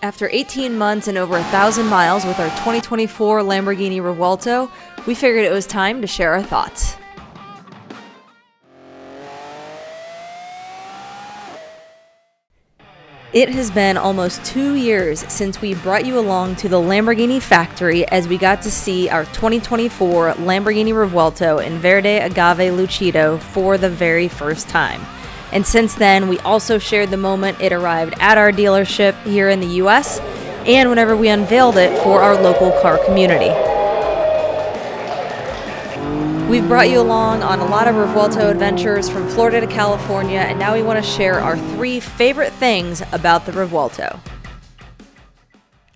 After 18 months and over 1,000 miles with our 2024 Lamborghini Revuelto, we figured it was time to share our thoughts. It has been almost 2 years since we brought you along to the Lamborghini factory as we got to see our 2024 Lamborghini Revuelto in Verde Agave Lucido for the very first time. And since then, we also shared the moment it arrived at our dealership here in the US and whenever we unveiled it for our local car community. We've brought you along on a lot of Revuelto adventures from Florida to California, and now we want to share our 3 favorite things about the Revuelto.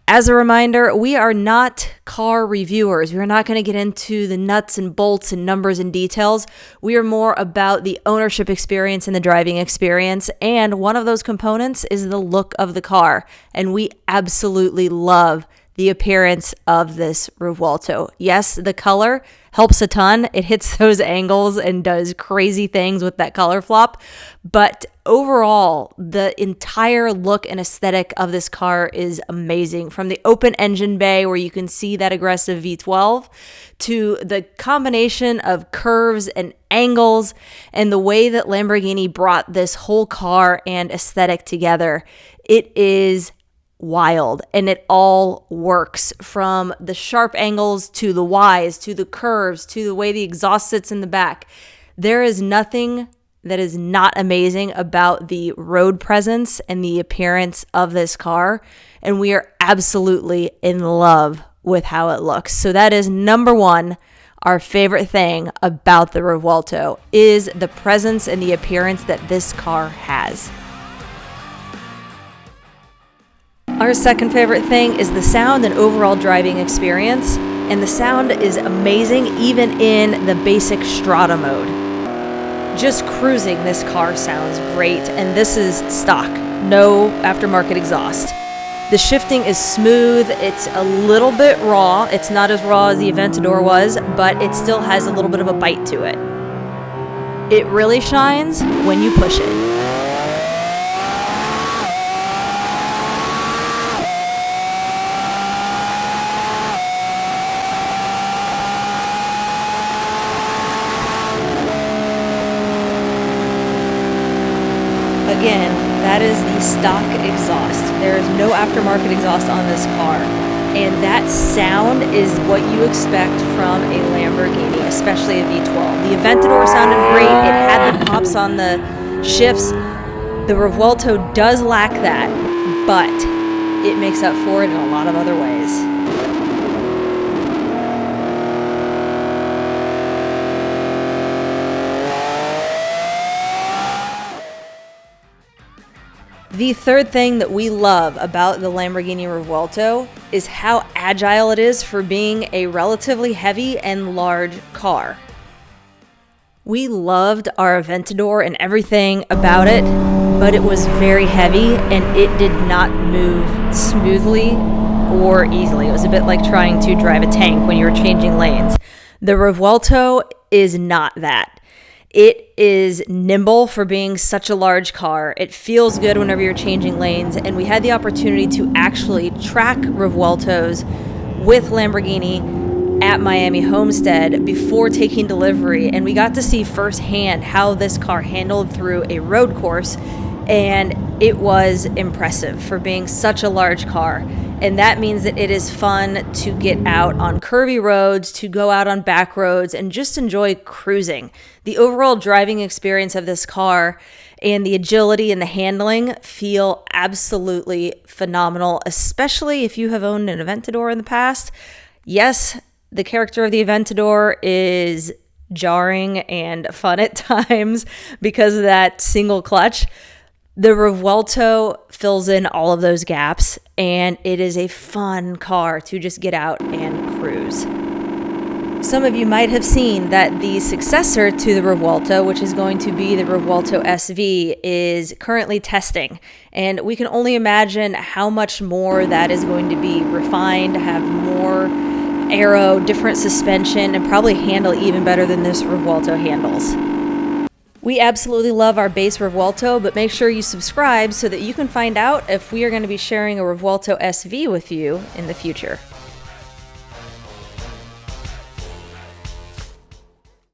As a reminder, we are not car reviewers. We're not going to get into the nuts and bolts and numbers and details. We are more about the ownership experience and the driving experience, and one of those components is the look of the car, and we absolutely love the appearance of this Revuelto. Yes, the color helps a ton. It hits those angles and does crazy things with that color flop. But overall, the entire look and aesthetic of this car is amazing. From the open engine bay where you can see that aggressive V12 to the combination of curves and angles and the way that Lamborghini brought this whole car and aesthetic together. It is wild, and it all works, from the sharp angles to the Ys to the curves to the way the exhaust sits in the back. There is nothing that is not amazing about the road presence and the appearance of this car, and we are absolutely in love with how it looks. So that is number 1. Our favorite thing about the Revuelto is the presence and the appearance that this car has. Our second favorite thing is the sound and overall driving experience, and the sound is amazing even in the basic Strada mode. Just cruising, this car sounds great, and this is stock, no aftermarket exhaust. The shifting is smooth, it's a little bit raw, it's not as raw as the Aventador was, but it still has a little bit of a bite to it. It really shines when you push it. Again, that is the stock exhaust. There is no aftermarket exhaust on this car. And that sound is what you expect from a Lamborghini, especially a V12. The Aventador sounded great. It had the pops on the shifts. The Revuelto does lack that, but it makes up for it in a lot of other ways. The third thing that we love about the Lamborghini Revuelto is how agile it is for being a relatively heavy and large car. We loved our Aventador and everything about it, but it was very heavy and it did not move smoothly or easily. It was a bit like trying to drive a tank when you were changing lanes. The Revuelto is not that. It is nimble for being such a large car. It feels good whenever you're changing lanes, and we had the opportunity to actually track Revueltos with Lamborghini at Miami Homestead before taking delivery, and we got to see firsthand how this car handled through a road course, and it was impressive for being such a large car. And that means that it is fun to get out on curvy roads, to go out on back roads, and just enjoy cruising. The overall driving experience of this car and the agility and the handling feel absolutely phenomenal, especially if you have owned an Aventador in the past. Yes, the character of the Aventador is jarring and fun at times because of that single clutch. The Revuelto fills in all of those gaps, and it is a fun car to just get out and cruise. Some of you might have seen that the successor to the Revuelto, which is going to be the Revuelto SV, is currently testing, and we can only imagine how much more that is going to be refined, have more aero, different suspension, and probably handle even better than this Revuelto handles. We absolutely love our base Revuelto, but make sure you subscribe so that you can find out if we are going to be sharing a Revuelto SV with you in the future.